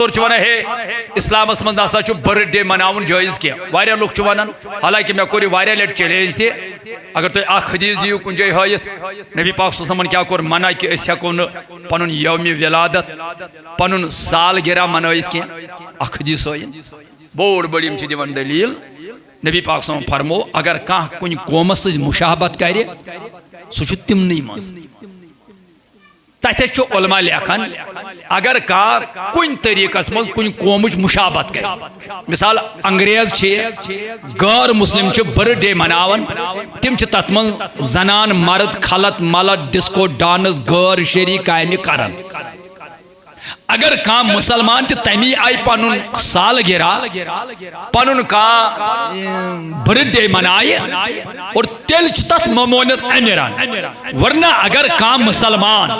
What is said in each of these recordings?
ہے اسلام من نسا برتھ ڈے مناون جائز کی واریاہ لوگ ونان حالانکہ میں کوٚر واریاہ لٹ چیلنج تہ اگر تھی اخ حدیث دیو کن جائے ہائت نبی پاک صلی اللہ علیہ وسلم کیا کور منع کہ اس ہیکو نہ پنن یوم ولادت پنن سالگرہ منائت کی اخ حدیث ہائن بوڑ بڑیم چھ دیوان دلیل نبی پاک صلی اللہ علیہ وسلم فرمو اگر کانٛہہ کن قومس سۭتۍ مشابہت کرِ سُہ چھُ تمنٕے منٛز تتھ علماء لیکھان اگر کن طریقس مز کن قومچ مشابت کر مثال انگریز غیر مسلم برتھ ڈے مناون تم تت من زنان مرد خلط ملط ڈسکو ڈانس غیر شرعی کامہ کران اگر کان مسلمان تمی آئی پنن سالگرہ پنن برتھ ڈے منائے اور تیل تت ممونت امیران ورنہ اگر کان مسلمان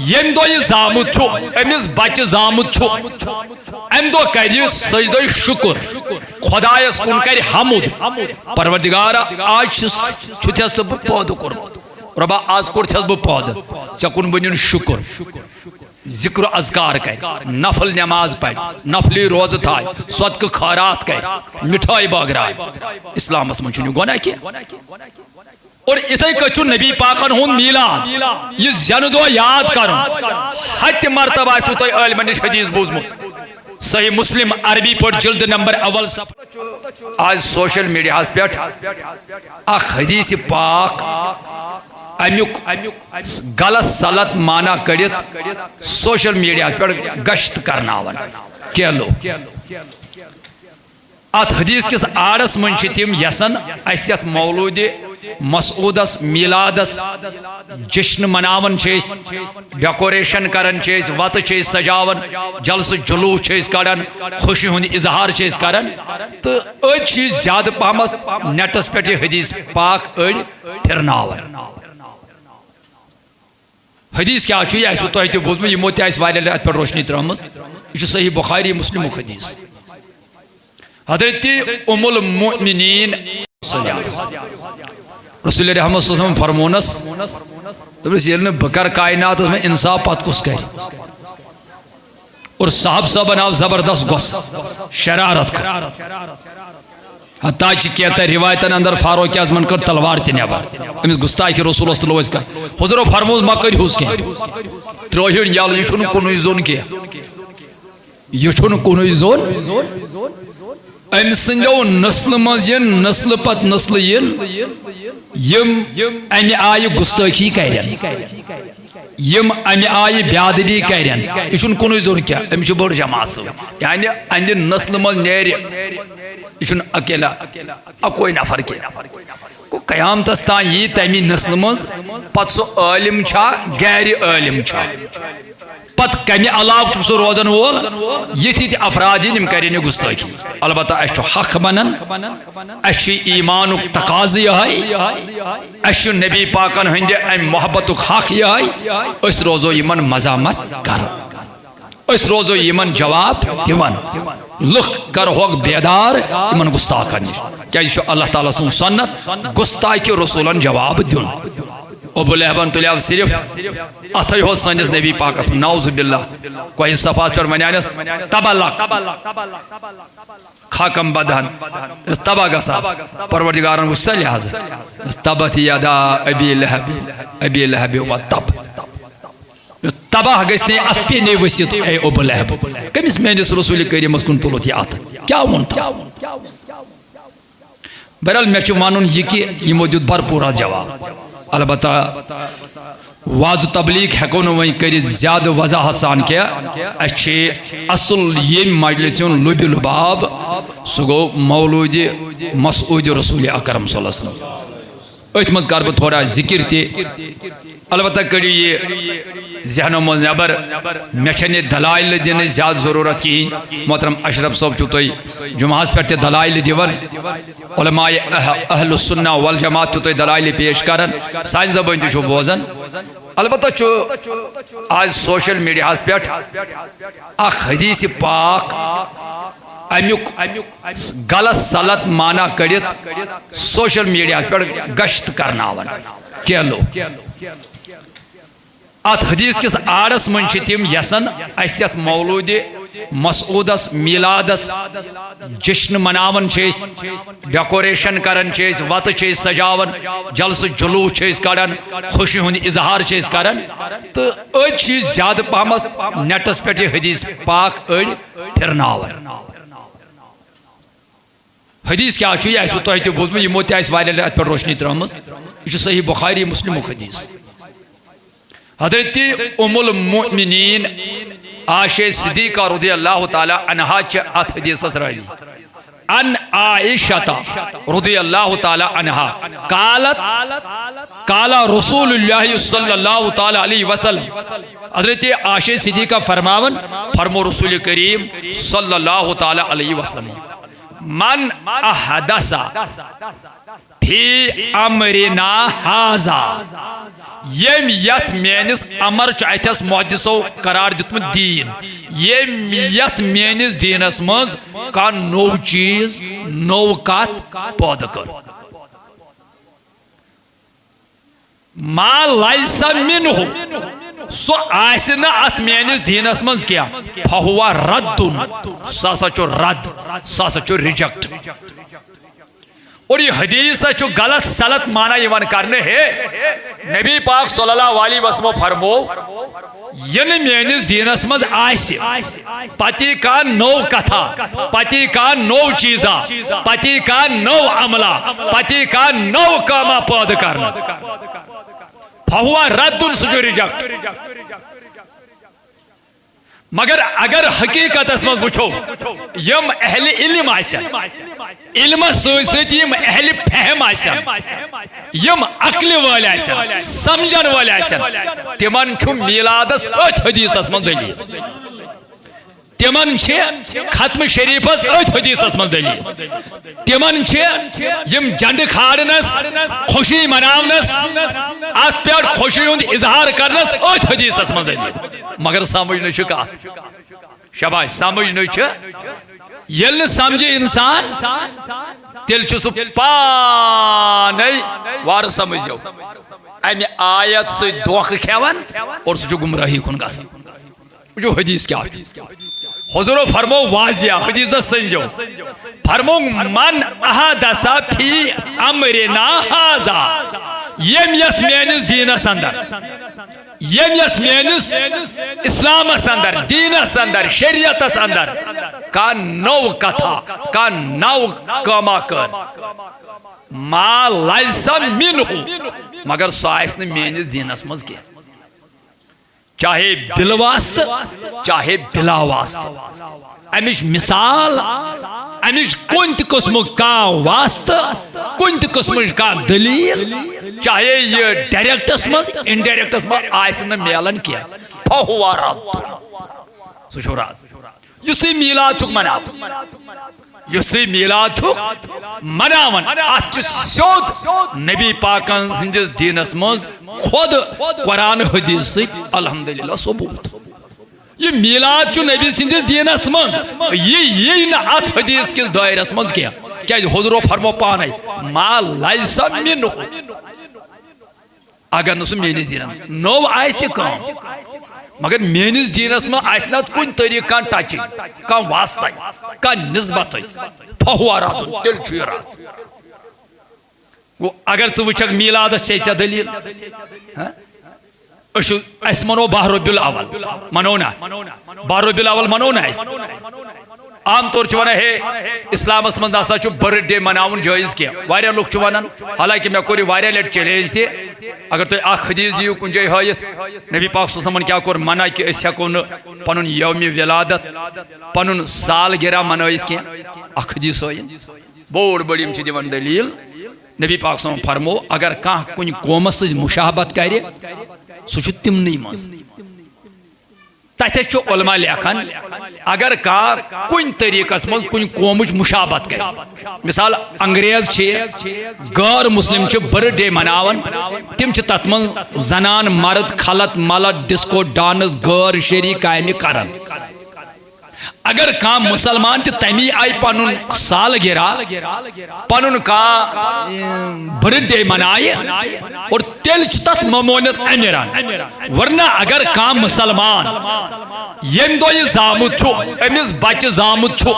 یم دو یہ زامت امس بچہ زامت ام دو کر سجدہ شکر خدایس کن کر حمد پروردگارا آج چھتس بہ پودہ کورمت ربا آز کورتھس بہ پودہ ژےٚ کن بنین شکر ذکر اذکار کر نفل نماز پڑھ نفلی روز تھائے صدقہ خیرات کر مٹھائی باغرائے اسلام من چھُنہٕ گناہ کی اور اتھے کچھ نبی پاکن ہون میلاد یہ زین دو یاد کرن ہتھ مرتبہ آسو تو علم نش حدیث بوزمت صحیح مسلم عربی پر جلد نمبر اول صفحہ آج سوشل میڈیا پہ اخ حدیث پاک امیک غلط سلط مانا کڑت سوشل میڈیا پر گشت کرناون کیلو ات حدیث کس آڑس من تم یسن اس یت مولود مسعودس میلادس جشن مناون ڈیکوریشن کران وت سجاون جلسہ جلوس کڑان خوشی ہند اظہار کران تو اڑ زیادہ پہمت نیٹس پہ حدیث پاک اڑ پھرناون حدیث کیا یہ آسو تہ تہ بوزمت یمو تہ واریاہ ات پہ روشنی ترٲمٕژ یہ صحیح بخاری مسلم حدیث حضرت ام المؤمنین رسول رحمت صلی اللہ علیہ وسلم فرمونس دپس یل نہ بکر کائنات میں انصاف پت کس کر اور صاحب صاحب آو زبردست غصہ شرارت کر حتیٰ کہ روایتن اندر فاروق اعظمن کر تلوار تہ نبر امس گستاخی رسول صلی اللہ علیہ وسلم حضور فرموز ما کرہوس کی ترٲہِن یل یہ چھُنہٕ کُنُے زوٚن کینٛہہ یہ چھُنہٕ کُنُے زوٚن ام سندو نسل مز نسل پت نسل یم امہ آئی گستاخی کرن یم امہ آئی بیادبی کرن یہ چھُنہٕ کُنُے زوٚن کینٛہہ أمِس چھِ بٔڑ جماعت یعنی اہندِ نسل مز نیرِ یہ چھُنہٕ اکیلا اکوے نفر کی قیامتس تان یی تمی نسل مز پت سو عالم چھا غیر عالم چھا پت کمی علاوہ چھُ سُہ روزن وول یتھی تہِ افراد یم کرن گستاخی البتہ اس چھُ حق بنان اس چھُ ایمانُک تقاضہٕ یہے اس چھُ نبی پاکن ہندِ ام محبتُک حق یہے اس روزو یمن مزامت کران اس روزو یمن جواب دِوان لُکھ کرہوکھ بیدار یمن گستاخن نش کیازِ چھُ اللہ تعالیٰ سُنٛد سنت گستاخی رسولن جواب دیُن ابو لہبن تلیو صرف اتھے ہو سنس نبی پاکس نعوذ باللہ کوئی صفات پر ونیانس تبلق خاکم بدہن تبا گسا پروردگارن غصہ لحاظ تبت یدا ابی لہب و تب تباہ گسنے اپنے وسیط اے ابو لہب کمس میانس رسول کریم کن تلوت یہ ات کیا ونت بہرحال مے چھ ونن یہ کہ یمو دیت بھرپور جواب البتہ واض تبلیغ ہیکو نہ وۄنۍ کٔرِتھ زیادٕ وضاحت سان کینٛہہ اَسہِ چھِ اصل ییٚمہِ مجلسہِ ہُنٛد لُبہِ لُباب سُہ گوٚو مولوٗدِ مسعوٗدِ رسول اکرم صلی اللہ علیہ وسلم أتھۍ منٛز کر بہٕ تھوڑا ذکر تہِ البتہ کٔڑِو یہِ ذہنو منٛز نٮ۪بر مےٚ چھنہٕ دلائل دِنٕچ زیادٕ ضروٗرت کِہیٖنۍ محترم اشرف صٲب چھُو تُہۍ جمعہس پٮ۪ٹھ تہِ دلائل دِوان علماء اہل السنہ والجماعت چھُو تُہۍ دلائل پیش کران سانہِ زبٲنۍ تہِ چھُو بوزان البتہ چھُ آج سوشل میڈیا پٮ۪ٹھ اکھ حدیث پاک امیک غلط سلط مانا کڑت سوشل میڈیا پر گشت کرناون کیلو ات حدیث کس آڑس من تم یسن اس یت مولود مسعودس میلادس جشن مناون چیز ڈیکوریشن کرن چیز وط چیز سجاون جلس جلوس چیز کرن خوشی ہند اظہار چیز کرن تو اڑ چیز زیادہ پہمت نیٹس پہ حدیث پاک اڑ پھرناون حدیث کیا چھو یہ تہ تہ بوزم یمو تہ واریاہ ات پہ روشنی ترامز یہ صحیح بخاری مسلم حدیث حضرت ام المؤمنین عائشہ صدیقہ رضی اللہ تعالی عنہا چھ ات حدیث راوی ان عائشہ رضی اللہ تعالی عنہا قالت قال رسول اللہ صلی اللہ تعالی علیہ وسلم حضرت عائشہ صدیقہ فرماون فرمو رسول کریم صلی اللہ تعالی علیہ وسلم من احدث فی امرنا ھذا یم یت میانس امر چھ اتس محدثو قرار دتمت دین یم یت میانس دینس مز کان نو چیز نو کت پود کر ما لیس منہ سو آسنا ات میانس دینس مز کیا فہوا رد سا چو رد سا چو ریجیکٹ اور یہ حدیث چھو غلط سلط معنی یوان کرنے ہے نبی پاک صلی اللہ علیہ وسلم فرمو ین میانس دینس مز آسی پتی کا نو کتھا پتی کا نو چیزا پتی کا نو عملہ پتی کا نو کاما پود کرنا فہوا رد سجو ریجیکٹ مگر اگر حقیقت اسمت وچھو یم اہل علم آسن علم سوچ یم اہل فہم آسن یم عقل وال آسن سمجھن وال آسن تمن چھو میلادس ات حدیث اسمت دلیل تمن ختم شریفس ات حدیث اسمت دلیل تمن یم جنڈ کھارنس خوشی مناونس ات پہ خوشی ہند اظہار کرنس ات حدیث اسمت دلیل مگر سمجھ نہ کت شباش سمجھ نہ یل سمجھے انسان تیل سہ پانے وار سمجھو امہ آیت سی دھوکہ کھیوان اور سہ گمراہی کن گژھان جو حدیث کیا حضور فرمو واضح حدیث سنجو فرمو من احدث فی امرنا ھذا یم یت میانس دینس اندر یم یت میانس اسلامس اندر دینس اندر شریعتس اندر کا نو کتھا کا نو کما کر ما لیس منہ مگر سہ آس میانس دینس مز کی چاہے بالواسط چاہے بلا واسط امچ مثال امچ کن تہ قسم کا واسطہ کن تہ قسم کا دلیل چاہے یہ ڈائریکٹس مز انڈائریکٹس مز آس ملان کی فہوا رد سہ رد اس میلاد چھ مناون اس میلاد چھ مناون ات سیود نبی پاکن سندس دینس مز خود قرآن حدیث سک الحمدللہ ثبوت یہ میلاد چھ نبی سندس دینس مز یہ نا ات حدیث کس دائرس مز کیا حضور فرمو پانے ما لیس منہ اگر نہ سہ میانس دینس نو آسہ کام مگر میانس دینس میں آسہ کن طریقہ کان ٹچنگ کان واسطہ کان نسبت فہوا رد تیل چھ رد اگر ژٕ وٕچھکھ میلادس چھے ژےٚ دلیل اس منو باہ ربیع الاول منو نا باہ ربیع الاول منو نا عام طور چھ ونان ہے اسلامس من نسا چھ برتھ ڈے مناون جائز کی واریاہ لوگ چھ ونان حالانکہ میں کوری واریاہ لٹ چیلنج تہ اگر تھی اخ حدیث دیو کن جائے ہائت نبی پاک صلی اللہ علیہ وسلم کیا کور منع کہ اس ہیکو نہ پنن یوم ولادت پنن سال گرہ منائت کی اخ حدیث ہائن بوڑ بڑیم چھ دیوان دلیل نبی پاک صلی اللہ علیہ وسلم فرمو اگر کان کن قومس سۭتۍ مشابہت کرِ سہ چھ تمنٕے منٛز تتھ چھ علماء لیکھان اگر کن طریقس مز کن قومچ مشابہت کر مثال انگریز غیر مسلم برتھ ڈے مناون تم تت من زنان مرد خلط ملط ڈسکو ڈانس غیر شرعی کامہ کران اگر کام مسلمان تی تمی آئی پانون سال گرا پانون کا برتھ ڈے منائے اور تیل چتت ممونت امیران ورنہ اگر کام مسلمان یم دو یہ زامت چھو امیز بچ زامت چھو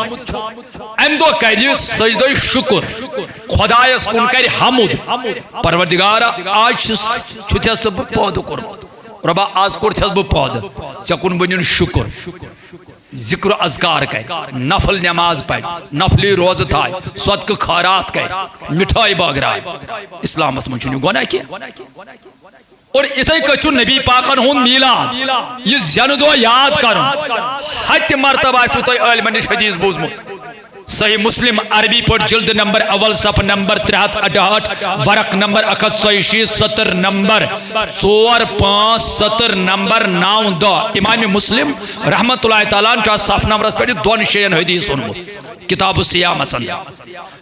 ام دو کری سجدہ شکر خدایس کن کری حمد پروردگارا آج چھتیا سب پود کرم ربا آز کرتیس بہ پود چکن بنین شکر ذکر و اذکار کر نفل نماز پڑھ نفلی روز تھائے صدقہ خیرات کر مٹھائی باگرائے اسلام اس منچنی گناہ کیا اور اتھائی کچھو نبی پاکن ہون میلاد یہ زندو یاد کرن ہت مرتبہ سو تو علم نش حدیث بوزمت صحیح مسلم عربی پر جلد نمبر اول صفحہ نمبر 368 ورق نمبر 186 سطر نمبر 4-5 نمبر 9-2 امام مسلم رحمت اللہ تعالیٰ چاہ صفحہ نمبر پر دون شیئن حدیث سنمت کتاب السیام حسن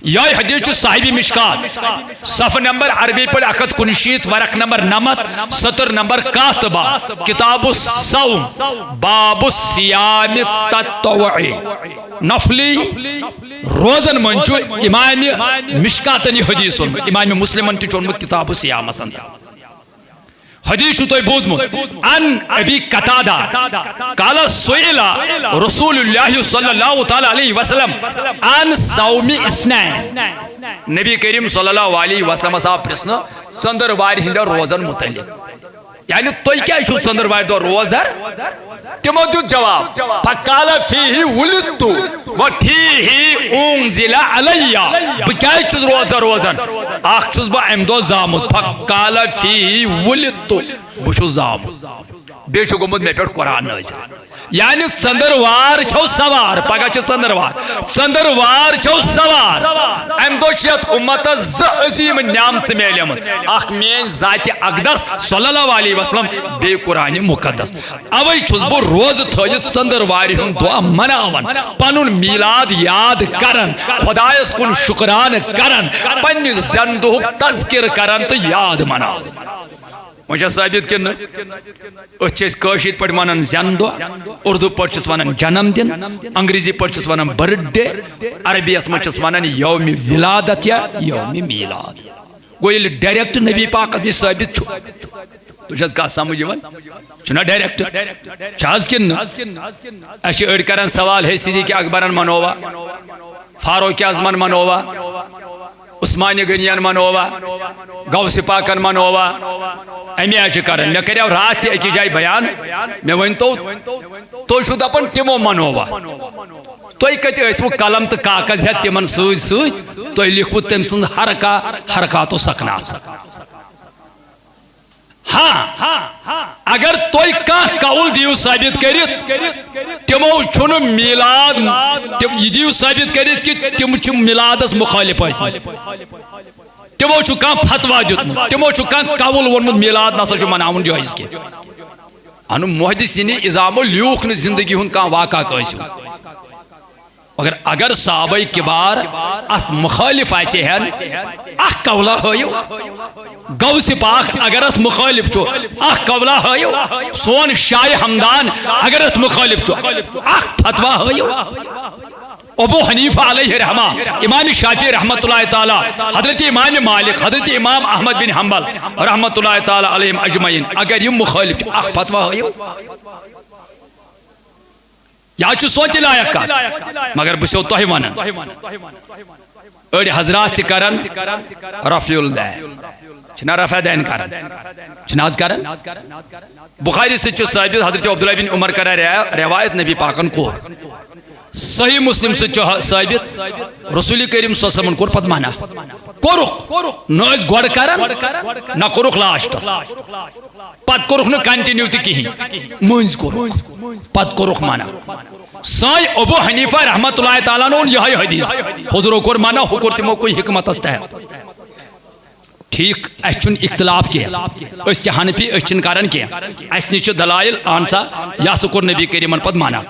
یہ حدیث جو صاحبی مشکات صفحہ نمبر عربی پر 159 ورق نمبر 9 سطر نمبر 1 کتاب الصوم باب السیام تطوعی نفلی روزن منچو امام مشکاتنی حدیث سنمت امام مسلمن تی چونمت کتاب السیام حسن حدیث تو بوزمت ان ابی قتادہ قال سئل رسول اللہ صلی اللہ تعالی علیہ وسلم ان صوم اثنین نبی کریم صلی اللہ علیہ وسلم صاحب پرسن ژندر وار ہند روزن متعلق یعنی تو کیا چھو ژندر وار دو روزدار تمو دیت جواب فقال فیہ ولدت وفیہ انزل علی بکیا چھوز روزن اخ چھوز با ام دو زامت فقال فیہ ولدت بچو زامت بے چھو گمت میں پیٹ قرآن نازل یعنی ژندروار چھو سوار پگہ چھ ژندروار چھو سوار ام دو چھت امت ز عظیم نعم سے میلم اخ مین ذات اقدس صلی اللہ علیہ وسلم بے قرآن مقدس اوے چھس بو روز تھیت ژندروار ہن دعا مناون پنن میلاد یاد کرن خدایس کن شکران کرن پنن زندہ تذکر کرن تو یاد مناون مجھے ثابت کرنا اچھس کاشید پر ونن زندو اردو پرچس ونن جنم دن انگریزی پرچس ونن برتھ ڈے عربی اس مچس ونن یوم ولادت یا یوم میلاد گو یہ ڈائریکٹ نبی پاک نے ثابت چھو تو چھس کا سمجھ ون چھنا ڈائریکٹ چھاز کن اچھ اڑ کرن سوال ہے صدیق اکبرن منوا فاروق اعظمن منوا عثمان غنیان منوا غوث پاکن منوا امی آج کرن میں کریو رات تی اکی جائی بیان میں ون تو شو دپن تمو منوا تو کتی اسمو قلم تو کاغذ ہے تمن سوت تو لکھو تم سن حرکات و سکنات ہاں اگر تو کان قول دیو ثابت کرت تمو چھن میلاد یہ دیو ثابت کرت کہ تم چھ میلادس مخالف آسن تمو چھو کان فتوا دیت تمو چھو کان قول ورمت میلاد نسا چھو مناون جائز کی انو محدثین اظام اللیوخ نے زندگی ہن کان واقع کیسو اگر صحابہ کبار ات مخالف آسے ہیں اخ قولا ہوئیو غوث پاک اگر ات مخالف چھو اخ قولا ہوئیو سون شاہ حمدان اگر ات مخالف چھو اخ فتوا ہوئیو ابو حنیفہ علیہ رحمہ امام شافعی رحمت اللہ تعالی حضرت امام مالک حضرت امام احمد بن حنبل رحمت اللہ تعالی علیہم اجمعین اگر یہ مخالف اخ فتوا ہوئیو یا چھو سوچ لائق کا مگر بسیو توہی ونن اڑ حضرات چھ کرن رفع الدین چھنا رفع دین کرن چھناز کرن بخاری سے چھو ثابت حضرت عبداللہ بن عمر کرا روایت نبی پاکن کو صحیح مسلم سے چھو ثابت رسول کریم صلی اللہ علیہ وسلم کو پت مانا کورخ نوز گوڑ کرن نا کورخ لاشتس پت کورخ نو کنٹینیو تی کی منز کورخ پت کورخ مانا سائی ابو حنیفہ رحمت اللہ تعالیٰ نے یہی حدیث حضور کور مانا حکر تمو کوئی حکمت استا ہے ٹھیک اچھن اختلاف کیا اس چہانے پی اچھن کارن کیا اس نیچے دلائل آنسا یا سکر نبی کریمن پد مانا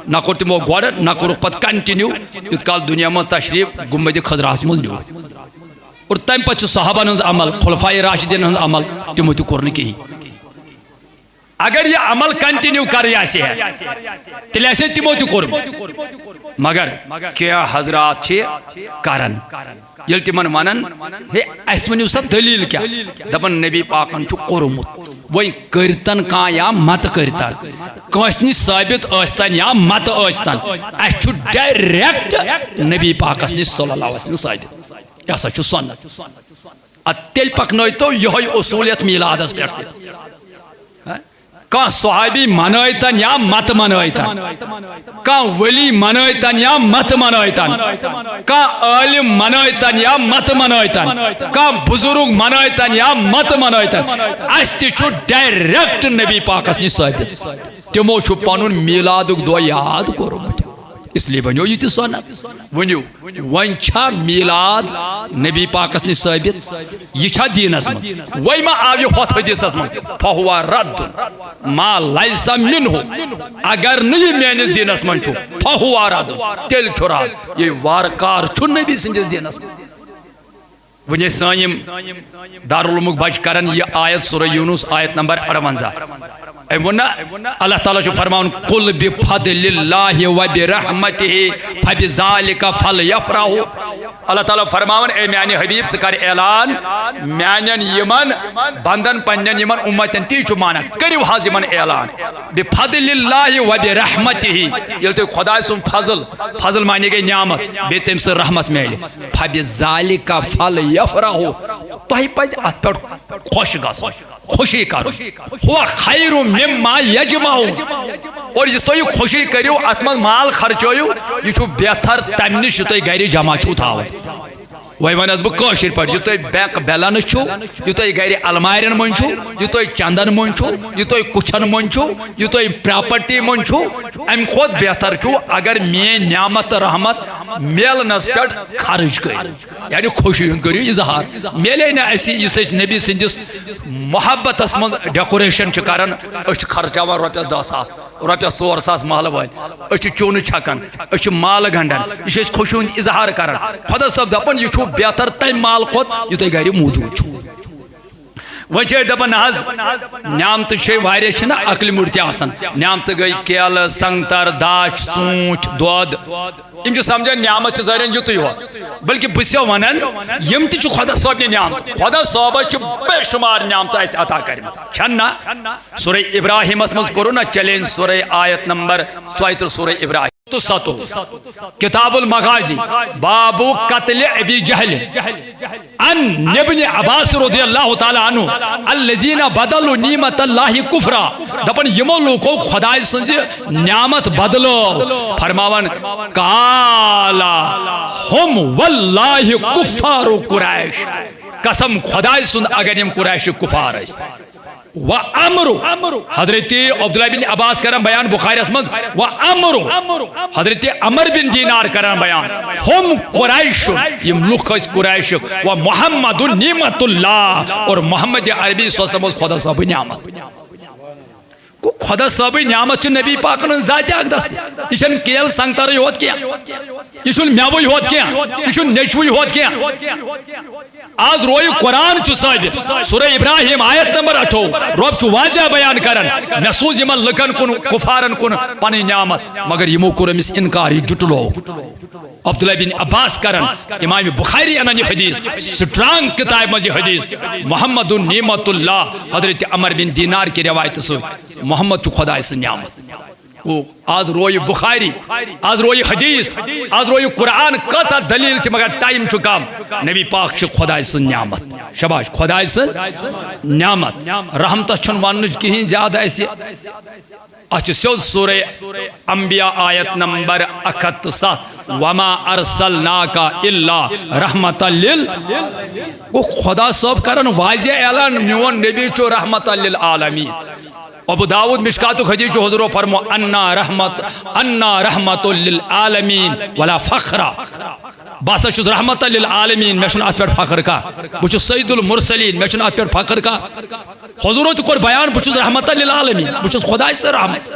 نہ کور تمو گوڑ نہ کور پد کنٹینیو اتکال دنیا میں تشریف گمبد خضراس مز نیو اور تیم پچ صحابہ نز عمل خلفائی راشدین نز عمل تمو تی کرنے کی اگر یہ عمل کنٹینیو کر یا سے ہے تیل ایسے تیمو تی کرم مگر کیا حضرات چھ کرن یل تمن ونن ہے اس ونیو سا دلیل کیا دپن نبی پاکن چھ کورمت وی کرتن کان یا مت کرتن کانسنی ثابت ٲستن یا مت ٲستن اس چھ ڈائریکٹ نبی پاکس نش صلی اللہ علیہ وسلم ثابت یہ سا چھ سنت تیل پکنٲیتو یہوے اصولیت میلادس پہ کان صحابی منٲیتن یا مت منٲیتن کان ولی منٲیتن یا مت منٲیتن کان عالم منٲیتن یا مت منٲیتن کان بزرگ منٲیتن یا مت منٲیتن اس تہ چھ ڈائریکٹ نبی پاکس نش ثابت تمو چھ پنن میلادک دۄہ یاد کورمت اس لیے بنیو یہ سنت ونیو ون چھا میلاد نبی پاکس نش ثابت یہ چھا دینس من وی ما آو یہ ہوت حدیثس من فہو رد ما لیس منہ اگر نہیں میانس دینس من چھو فہو رد تیل چھو رد یہ وارکار چھو نبی سنجس دینس من ونی سانیم دارالعلومک بچ کرن یہ آیت سورہ یونس آیت نمبر 58 اللہ تعالیٰ چھو فرماؤن قل بفضل اللہ و برحمتہ فبذالک فلیفرحوا اللہ تعالیٰ فرماؤن اے میانی حبیب سے کر اعلان میانین یمن بندن پنین یمن امتن تی چھو مانا کریو حاض یمن اعلان بفضل اللہ و برحمتہ یہ تو خدا سن فضل معنی گئی نعمت بے تم سے رحمت میلی فبذالک فلیفرحوا تہی پز ات پر خوش گژھُن خوشی کرو ہوا خیر مما یجمعون اور جس تو یہ خوشی کریو اتمن مال خرچویو یہ چھو بہتر تم نش تو گھر جمع چھو تھاو وہی ونس بہ کاشر پہ یہ تھی بینک بیلنس چھو یہ تھی گھر المارین من چھو یہ تھی چندن من چھو یہ تھی کچھن من چھو یہ تھی پراپرٹی من چھو ام کھوت بہتر چھو اگر مین نعمت رحمت میلنس پہ خرچ کر یعنی خوشی ہند کرو اظہار میلے نا اسی اس نبی سندس محبت من ڈیکوریشن کران اس خرچاوان رۄپیس 10,000 رۄپیس 4,000 مال وٲلۍ أسۍ چھِ چوٗنہٕ چھکان أسۍ چھِ مال گنڈان یہ چھِ أسۍ خوشی ہُنٛد اظہار کران خۄدا صٲب دپان یہ چھُ بہتر تمہِ مال کھۄتہٕ یہِ تۄہہِ گرِ موٗجوٗد چھُ وۄنۍ چھِ أسۍ دپان نہ حظ نعمتہٕ چھے واریاہ چھِنہ عقلہِ مُڑ تہِ آسان نعمتہٕ گٔے کیلہٕ سنگتر داچھ ژوٗنٛٹھۍ دۄد یم چھِ سمجھان نعمت چھِ زٲرین یُتُے یوت بلکہ بہٕ چھُسو ونان یم تہِ چھِ خۄدا صٲبنہِ نعمت خۄدا صٲبس چھِ بے شُمار نعمژٕ اَسہِ عطا کٔرمٕژ چھَنہٕ نہ سورہ ابراہیمس منٛز کوٚرُو نہ چیلینج سورہ آیت نمبر 37 سورہ ابراہیم تو ستو کتاب المغازی باب قتل ابی جہل ان ابن عباس رضی اللہ تعالی عنہ الذین بدلوا نعمت اللہ کفرا دپن یمو لوکو خدا سنز نعمت بدلو فرماون قالا ہم واللہ کفار قریش قسم خدا سن اگر یم قریش کفار اس وَأَمْرُ حضرت عبداللہ بن عباس کرن بیان بخاری اسمد وَأَمْرُ حضرت عمر بن دینار کرن بیان ہم قریش یم لوگ اس قریش ومحمد نعمت اللہ اور محمد عربی صلی اللہ علیہ وسلم خدا صاحب نعمت خدا صاحب نعمت چھ نبی پاکن ذات اقدس یہ چھن کیل سنگتر یوت کیا یہ چھن میوے یوت کیا یہ چھن نیچوے یوت کیا آز روی قرآن چھ ثابت سورہ ابراہیم آیت نمبر 8 رب چھ واضح بیان کرن نسوز یمن لکن کن کفارن کن پنی نعمت مگر یمو کور امس انکار یہ جٹلو عبداللہ بن عباس کرن امام بخاری انن یہ حدیث سٹرانگ کتاب میں یہ حدیث محمد نعمت اللہ حضرت عمر بن دینار کی روایت سے محمد چھ خدا اس نعمت آز روی بخاری آز روی حدیث آز روی قرآن کسا دلیل چھ مگر ٹائم چھ کام نبی پاک چھ خدا اس نعمت شباش خدا اس نعمت رحمت چھن ونج کہیں زیادہ ایسی اچھ سیود سورہ انبیاء آیت نمبر 71 وما ارسلناک الا رحمت وہ خدا صاحب کرن واضح اعلان میون نبی چھ رحمت للعالمین ابو داود مشکات حدیث حضور فرمو انا رحمت للعالمین ولا فخر باسا چھس رحمت للعالمین میں چھن ات پہ فخر کا بہ چھس سید المرسلین میں چھن ات پہ فخر کا حضور تہ کور بیان بہ چھس رحمت للعالمین بہ چھس خدا سے رحمت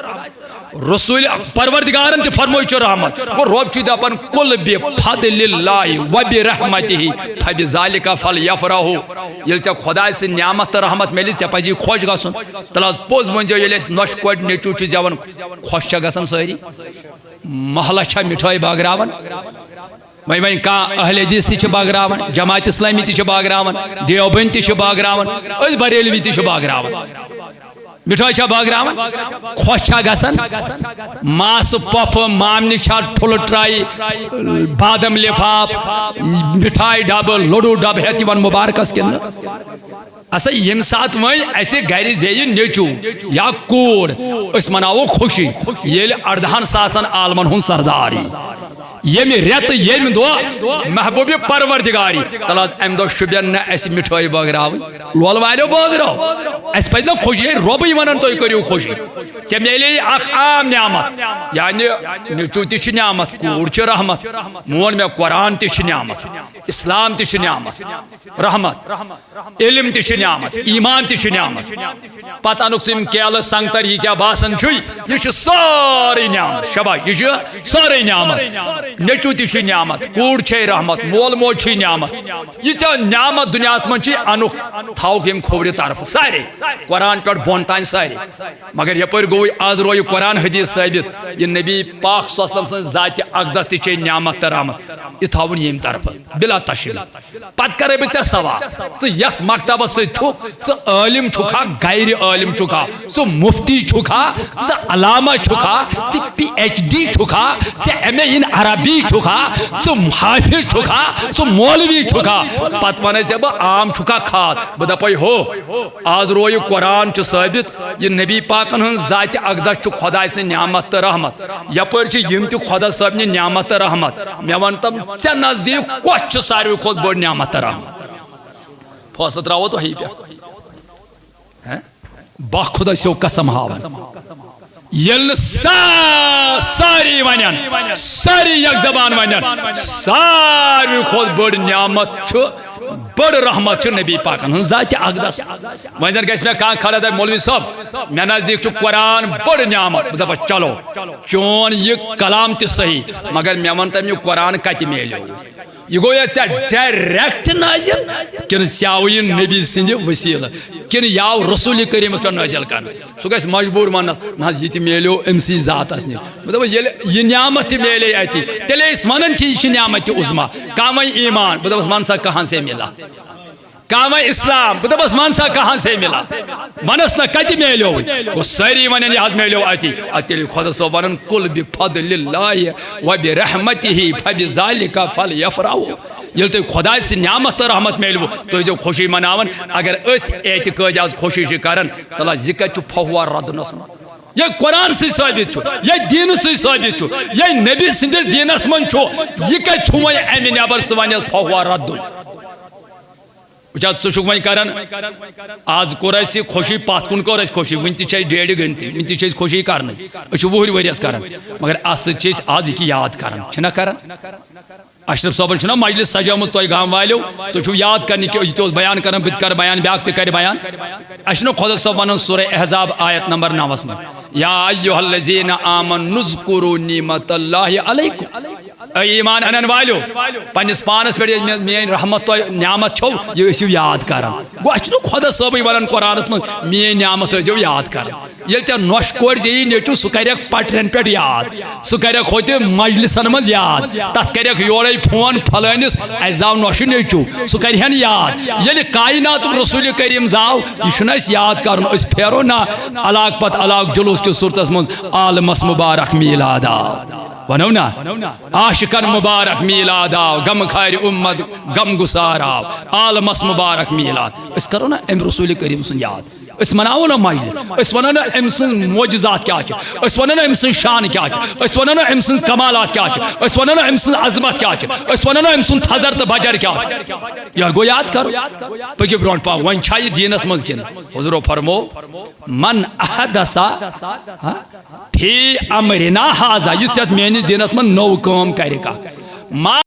رسول پروردگارن تہ فرموی چھ رحمت کو رب چھ دپن کل بفضل اللہ و برحمتہ فبذالک فلیفرحوا یل چھ خدا سے نعمت رحمت ملی چھ پزی خوش گژھن تلاز پوز منجو یل نوش کوٹ نیچو چھ زیون خوش چھ گژھن ساری محلہ چھا مٹھائی باگراون وہیں کان اہل حدیث تہ باگراون جماعت اسلامی تہ باگراون دیوبند تہ باگراون أسۍ بریلوی تہ باگراون مٹھائی چھا باگراون خوش چھا گژھان ماس پۄپھ مامنہِ چھا ٹھُلہٕ ٹرائی بادم لفاف مٹھائی ڈبہٕ لڈو ڈبہٕ ہٮ۪تھ یِوان مبارکس کِنہٕ اصل یم سات وۄنۍ اَسہِ گرِ زیٚیہِ نیٚچوٗ یا کوٗر أسۍ مناوو خوشی ییٚلہِ 18 ساسن عالمن ہُنٛد سردار یی ییٚمہِ رٮ۪تہٕ ییٚمہِ دۄہ محبوٗبہِ پروردگاری تلہٕ حظ اَمہِ دۄہ شوٗبٮ۪ن نہٕ اَسہِ مِٹھٲے بٲگراوٕنۍ لولہٕ والیو بٲگرو اَسہِ پَزِ نہ خوشی ہے رۄبٕے وَنان تُہۍ کٔرِو خوشی ژےٚ میلے اکھ عام نعمت یعنی نیٚچوٗ تہِ چھِ نعمت کوٗر چھِ رحمت مون مےٚ قرآن تہِ چھِ نعمت اسلام تہِ چھِ نعمت رحمت علم تہِ چھِ نعمت ایمان تہِ چھِ نعمت پتہٕ اَنُکھ ژٕ یِم کیلہٕ سنگتر یہِ کیٛاہ باسان چھُے یہِ چھُ سٲرٕے نعمت شاباش یہِ چھُ سٲرٕے نعمت نیٚچوٗ تہِ چھُ نعمت کوٗر چھے رحمت مول موج چھُے نعمت ییٖژاہ نعمت دُنیاہس منٛز چھِ اَنُکھ تھاوُکھ یِم کھوورِ طرفہٕ سارے قرآن پٮ۪ٹھ بۄن تانۍ سارے مگر یپٲرۍ گوٚوٕے آز روو یہِ قرآن حدیث ثٲبت یہِ نبی پاک صلی اللہ علیہ وسلم سٕنٛز ذاتہِ اقدس تہِ چھے نعمت تہٕ رحمت یہِ تھاوُن ییٚمہِ طرفہٕ بلا تشریٖف پتہٕ کرے بہٕ ژےٚ سوال ژٕ یتھ مکتبس سۭتۍ چھُکھ ژٕ عٲلم چھُکھا غیر عٲلم چھُکھا ژٕ مفتی چھُکھا ژٕ علامہ چھُکھا ژٕ PhD چھُکھا ژٕ MA عربی چھُکھا ژٕ حافظ چھُکھا ژٕ مولوی چھُکھا پتہٕ ونے ژےٚ بہٕ عام چھُکھا خاص بہٕ دپے ہو آز رو یہِ قرآن چھُ ثٲبت یہِ نبی پاکن ہٕنٛز ذاتہِ اقدس چھُ خۄداے سٕنٛز نعمت تہٕ رحمت یپٲرۍ چھِ یِم تہِ خۄدا صٲبنہِ نعمت تہٕ رحمت مےٚ وَن تم ژےٚ نزدیٖک کۄس چھِ ساروی کھۄتہٕ بٔڑ نعمت تہٕ رحمت فٲصلہٕ ترٛاوو تۄہی پٮ۪ٹھ با خۄدا چھو قسم ہاوان ییٚلہِ نہٕ ساری وَنن ساری یک زبان وَنن ساروی کھۄتہٕ بٔڑ نعمت چھُ بڑ رحمت چھُ نبی پاکن ہٕنٛز ذاتہِ اقدس وۄنۍ زن گژھِ مےٚ کانٛہہ خرا دپہِ مولوی صٲب مےٚ نزدیٖک چھُ قرآن بٔڑ نعمت بہٕ دپس چلو چون یہِ کلام تہِ صحیح مگر مےٚ وَن تمیُک قرآن کتہِ میلیو یہ گویا ژےٚ ڈایریکٹ نازل کِنہٕ ژےٚ آو یہِ نبی سٕنٛدِ ؤسیٖلہٕ کِنہٕ یہِ آو رسوٗلِ کریٖمس پٮ۪ٹھ نازل کرنہٕ سُہ گژھِ مجبوٗر وننس نہ حظ یہِ تہِ میلیو أمسٕے ذاتس نِش بہٕ دپس ییٚلہِ یہِ نعمت تہِ میلے اَتہِ تیٚلے أسۍ ونان چھِ یہِ چھِ نعمت تہِ عظما کانٛہہ وۄنۍ ایمان بہٕ دپس ون سا کہاں سے ملا کانٛہہ وۄنۍ اسلام بہٕ دپس ون سا کہاں سے ملا ونس نہ کتہِ میلیو گوٚو سٲری ونن یہِ حظ میلیو اَتہِ ادٕ تیٚلہِ خۄدا صٲب ونان قُل بِفضلِ اللہِ وبرحمتہِ فبذلِکَ فلیفرحوا ییٚلہِ تۄہہِ خۄداے سٕنٛز نعمت تہٕ رحمت میلوٕ تُہۍ ٲسۍزیو خوشی مناوان اگر أسۍ اعتقٲدی آز خوشی چھِ کران تلہٕ حظ یہِ کتہِ چھُ پھۄہوار ردنس منٛز یہ قرآن سۭتۍ ثٲبت چھُ یہ دیٖنہٕ سۭتۍ ثٲبت چھُ یہ نبی سٕنٛدِس دیٖنس منٛز چھُ یہِ کتہِ چھُ وۄنۍ امہِ نٮ۪بر ژٕ ونکھ پھۄہوار ردُن وٕچھ حظ ژٕ چھُکھ وۄنۍ کران آز کوٚر اَسہِ خوشی پتھ کُن کوٚر اَسہِ خوشی وٕنہِ تہِ چھِ اَسہِ 1.5 گٲنٛٹہٕ وٕنہِ تہِ چھِ أسۍ خوشی کرنٕے أسۍ چھِ وُہٕرۍ ؤرِیَس کران مگر اَتھ سۭتۍ چھِ أسۍ آز یہِ کہِ یاد کران چھِنہ کران اشرف صٲبن چھُنہ مجلس سجٲمٕژ تۄہہِ گام والیو تُہۍ چھِو یاد کرنہِ کہِ یہِ تہِ اوس بیان کران بہٕ تہِ کرٕ بیان بیاکھ تہِ کرِ بیان اَسہِ چھُنہ خۄدا صٲب ونان سورہ احزاب آیت نمبر 9 منٛز یا ایُّہا الذیٖنَ آمَنُوا اذْکُرُوا نعمتَ اللہِ علیکُم اے ایمان انن والیو پننس پانس پٮ۪ٹھ ییٚلہِ میٲنۍ رحمت تۄہہِ نعمت چھو یہِ ٲسِو یاد کران گوٚو اَسہِ چھُنہٕ خۄدا صٲبٕے ونان قرآنس منٛز میٲنۍ نعمت ٲسۍزیو یاد کران ییٚلہِ ژےٚ نۄشہِ کورِ زیٚیی نیٚچوٗ سُہ کریکھ پٹرٮ۪ن پٮ۪ٹھ یاد سُہ کریکھ ہوتہِ مجلسن منٛز یاد تتھ کریکھ یورے فون فلٲنِس اَسہِ زاو نۄشہِ نیٚچوٗ سُہ کرِہن یاد ییٚلہِ کایناتُک رسوٗلِ کریم زاو یہِ چھُنہٕ اَسہِ یاد کرُن أسۍ پھیرو نہ علاقہٕ پتہٕ علاقہٕ جلوٗس کِس صوٗرتس منٛز عالمس مُبارک میٖلاد آو ونو نا عاشقن مبارک میلاد آو غم خارِ اُمت غم گسار آو عالمس مبارک میلاد أسۍ کرو نا امہِ رسوٗلِ کریم سُنٛد یاد أسۍ مناوو نا مجلس أسۍ ونو نا أمۍ سٕنٛز معجزات کیٛاہ چھِ أسۍ ونو نا أمۍ سٕنٛز شان کیٛاہ چھِ أسۍ ونو نا أمۍ سٕنٛز کمالات کیٛاہ چھِ أسۍ ونو نا أمۍ سٕنٛز عظمت کیٛاہ چھِ أسۍ ونو نا أمۍ سُنٛد تھزر تہٕ بجر کیٛاہ چھِ یہِ گوٚو یاد کرو پٔکِو برونٛٹھ پہن وۄنۍ چھا یہِ دیٖنس منٛز کِنہٕ حضورو فرمو من احدث فی امرنا ھذا یُس یتھ میٲنِس دیٖنس منٛز نوٚو کٲم کرِ کانٛہہ